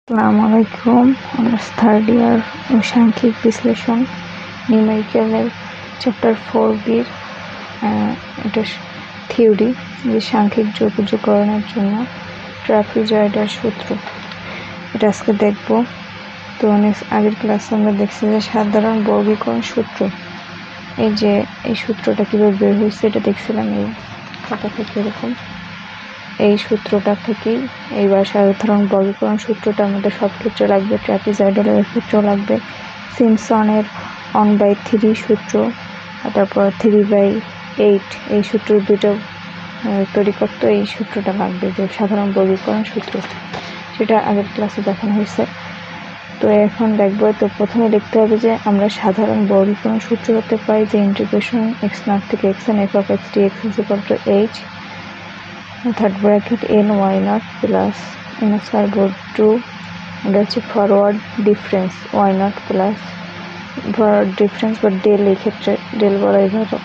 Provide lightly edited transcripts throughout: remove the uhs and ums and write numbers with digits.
আসসালামু আলাইকুম। Honours third year সাংখ্যিক বিশ্লেষণ নিউমেরিক্যালের চ্যাপ্টার 4B এটা থিওরি যে সাংখ্যিক যোগকরণের জন্য ট্রাপিজয়েডাল সূত্র, এটা আজকে দেখব। তো অনেক আগের ক্লাসে আমরা দেখছি যে সাধারণ বর্গীকরণ সূত্র, এই যে এই সূত্রটা কীভাবে বের হয়েছে এটা দেখছিলাম এই খাতা থেকে। এরকম এই সূত্রটা থেকেই এইবার সাধারণ বর্গীকরণ সূত্রটা আমাদের সব ক্ষেত্রে লাগবে, ট্র্যাপিজয়েডালের ক্ষেত্রেও লাগবে, সিম্পসনের 1/3 সূত্র, তারপর 3/8 এই সূত্র দুটো তৈরি করতে এই সূত্রটা লাগবে, যে সাধারণ বর্গীকরণ সূত্র, সেটা আগের ক্লাসে দেখানো হয়েছে। তো এখন দেখবো। তো প্রথমে লিখতে হবে যে আমরা সাধারণ বর্গীকরণ সূত্র হতে পাই যে ইন্টিগ্রেশন x0 থেকে xn f(x) dx = h third bracket n y0 plus n square / 2, এটা হচ্ছে forward difference y0 plus forward difference বা ডেল, এই ক্ষেত্রে ডেল বলা এভাবে,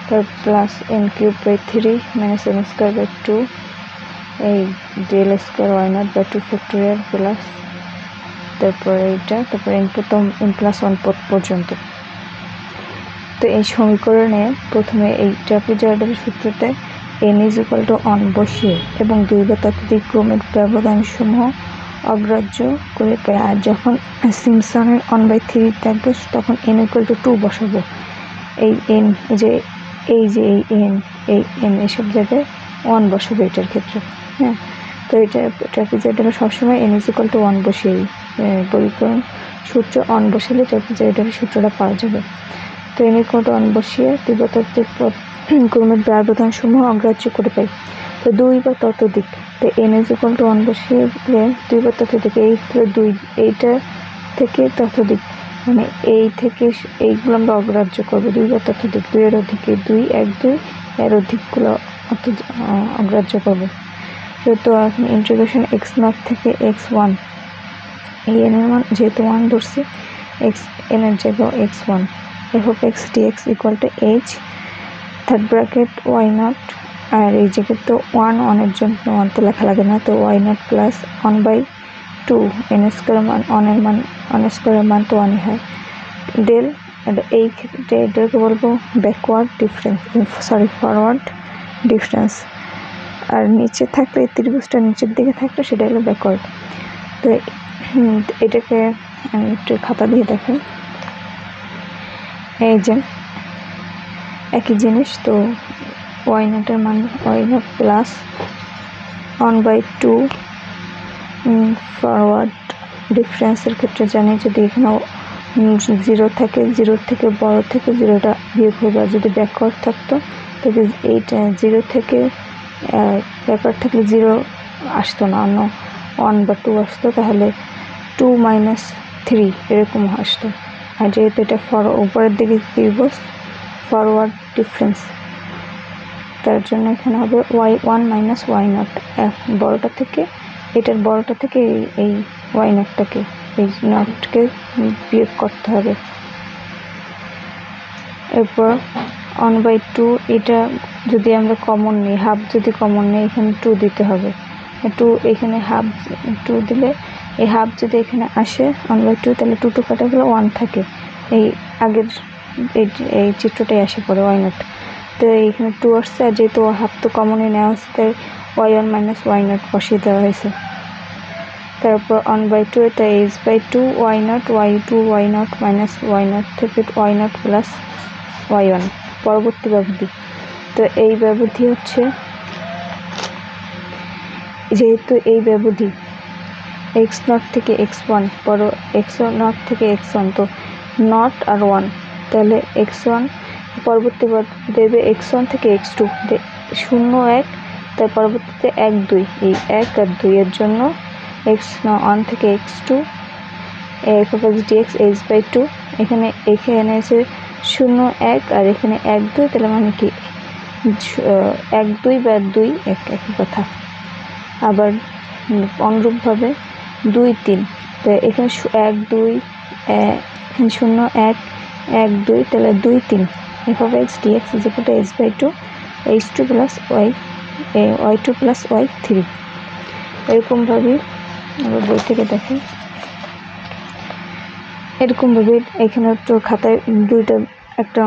তার প্লাস n³ / 3 - n স্কয়ার / 2 এই del square y0 / 2 factorial plus তারপর এইটা, তারপর প্রথম n+1 পদ পর্যন্ত। তো এই সমীকরণে প্রথমে এই ট্র্যাপিজয়েডাল সূত্রতে n = 1 বসিয়ে এবং দুই বা ততোধিক ক্রমের ব্যবধান সমূহ অগ্রাহ্য করে পাই। আর যখন সিম্পসনের 1/3 থাকবে তখন n = 2 বসাবো। এই n এই n এসব জায়গায় 1 বসাবো এটার ক্ষেত্রে। হ্যাঁ, তো এটা ট্র্যাপিজয়েডালে সবসময় n = 1 বসিয়েই বর্গীকরণ সূত্র 1 বসালে ট্র্যাপিজয়েডালের সূত্রটা পাওয়া যাবে। তো n = 1 বসিয়ে দুই বা ততোধিক ক্রমের ব্যবধান সমূহ অগ্রাহ্য করে পাই। তো দুই বা ততোধিক, তো n = 1 বসিয়ে দুই বা ততোধিক, এইটা থেকে ততোধিক, মানে এই থেকে এইগুলো আমরা অগ্রাহ্য করবো। দুই বা ততোধিক, 2 এর অধিকে 2, 1, 2 এর অধিকগুলো অগ্রাহ্য করবো। তো এখন ইন্টিগ্রেশন x0 থেকে x1, এই n এর মান যেহেতু 1 ধরছি, n এর জায়গায় x1 f(x) dx = h third bracket y0, আর এই জায়গায় তো 1 এর জন্য 1 তো লেখা লাগে না, তো y0 প্লাস 1/2 n স্কয়ার মান 1 স্কয়ারের মান তো 1 হয় ডেল, এই ক্ষেত্রে এটাকে বলবো ব্যাকওয়ার্ড ডিফারেন্স, ফরওয়ার্ড ডিফারেন্স। আর নিচে থাকলে ত্রিভুজটা নিচের দিকে থাকলে সেটা হলো ব্যাকওয়ার্ড। তো এটাকে আমি একটু খাতা দিয়ে দেখাই। এই যে একই জিনিস, তো y0 এর মান y0 প্লাস 1/2 ফরওয়ার্ড ডিফারেন্সের ক্ষেত্রে জানি যদি এখানে 0 থাকে, 0 থেকে বড় থেকে 0টা বিয়োগ হবে। আর যদি ব্যাকওয়ার্ড থাকতো তবে এইটা 0 থেকে ব্যাকওয়ার্ড থাকলে 0 আসতো না, অন্য 1 বা 2 আসতো, তাহলে 2 - 3 এরকম আসতো। আর যেহেতু এটা উপরের দিকে ত্রিভুজ ফরওয়ার্ড ডিফারেন্স, তার জন্য এখানে হবে y1 - y0, বড়টা থেকে এটার বড়টা থেকে এই y0টাকে এই নটকে বিয়োগ করতে হবে। এরপর 1/2, এটা যদি আমরা কমন নিই, হাফ যদি কমন নিই, এখানে 2 দিতে হবে। 2 এখানে হাফ 2 দিলে এই হাফ যদি এখানে আসে 1/2, তাহলে 2 কাটা গেলে 1 থাকে। এই আগের এই চিত্রটাই আসে পড়ে y0। তো এইখানে 2 আসছে, আর যেহেতু হাফ তো কমনই নেওয়া হচ্ছে, তাই y1 - y0 বসিয়ে দেওয়া হয়েছে। তারপর 1/2 এটা h/2 y0 y2 y0 - y0 থেকে y0 প্লাস y1 পরবর্তী ব্যবধি। তো এই ব্যবধি হচ্ছে, যেহেতু এই ব্যবধি x0 থেকে x1, x0 থেকে x1, তো নট আর 1, তাহলে x1 পরবর্তী দেবে x1 থেকে x2 0 1, তার পরবর্তীতে 1 2, এই 1 আর 2 এর জন্য x1 থেকে x2 f(x) dx h/2, এখানে এসে 0 1 আর এখানে 1 2, তাহলে মানে কি 1 2 বা 2 1 একই কথা। আবার অনুরূপভাবে 2 3, তো এখানে 1 2 এখানে 0 1 1 2, তাহলে 2 3 f(x) dx = h/2 h2 + y y2 + y3। এরকমভাবে আবার বই থেকে দেখে এরকমভাবে। এখানে তো খাতায় দুইটা একটা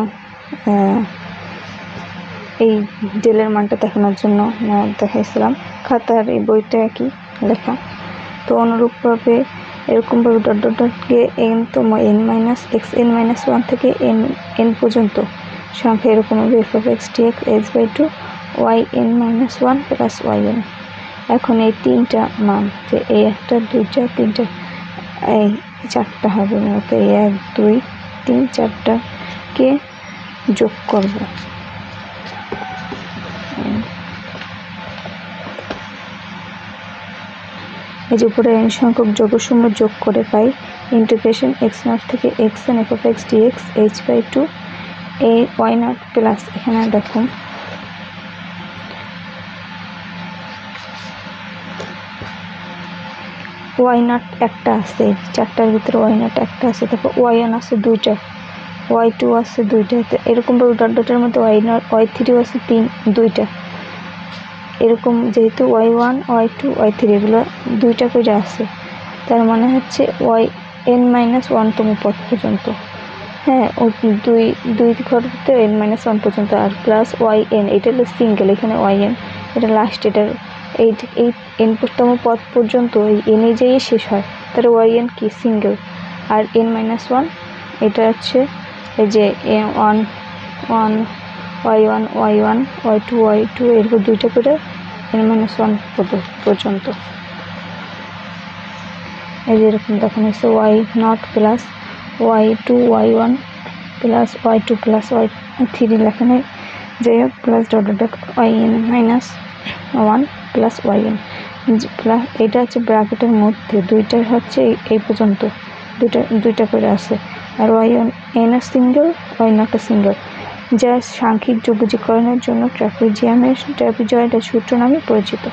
এই ডেলের মানটা দেখানোর জন্য দেখাইছিলাম, খাতার এই বইটা একই লেখা। তো অনুরূপভাবে এরকমভাবে ডট ডট ডট গিয়ে n-তম n-(x(n-1) থেকে n পর্যন্ত সংখ্যা এরকমভাবে f(x) dx h/2 yn-1 plus yn। এখন এই তিনটা মান, যে এই একটা, দুইটা, তিনটা, এই চারটা হবে মূলত, এই 1 2 3 4টাকে যোগ করব। এই যে উপরে n সংখ্যক যোগসমূহ যোগ করে পাই ইন্টিগ্রেশন x0 থেকে xn f(x) dx h/2 y0 plus, এখানে দেখুন y0 একটা আছে, চারটার ভিতরে y0 একটা আছে, তারপর yn আছে দুইটা, y2 আছে দুইটা, এরকমভাবে ডট ডটের মধ্যে y0 y3 আছে দুইটা, এরকম যেহেতু y1 y2 y3 এগুলো দুইটা করে আছে, তার মানে হচ্ছে yn-1তম পদ পর্যন্ত। হ্যাঁ, ও দুই ঘরতে n-1 পর্যন্ত, আর প্লাস yn, এটা হলো সিঙ্গেল, এখানে yn এটা লাস্ট, এটার এই n-তম পদ পর্যন্ত এই n যেয়ে শেষ হয়, তার yn কি সিঙ্গেল। আর n-1 এটা হচ্ছে এই যে y1 y2 y2 এরকম দুইটা করে n-1 পর্যন্ত। এই যে এরকম দেখানো হয়েছে y0 plus y2 y1 plus y2 plus y3 লেখা নেই, যাই হোক, plus dot dot yn-1 plus yn plus, এটা হচ্ছে ব্র্যাকেটের মধ্যে দুইটা হচ্ছে এই পর্যন্ত দুইটা করে আছে, আর yn সিঙ্গেল y0 সিঙ্গেল, যা সাংখ্যিক যোগজীকরণের জন্য ট্রাপিজয়েডের সূত্র নামে পরিচিত।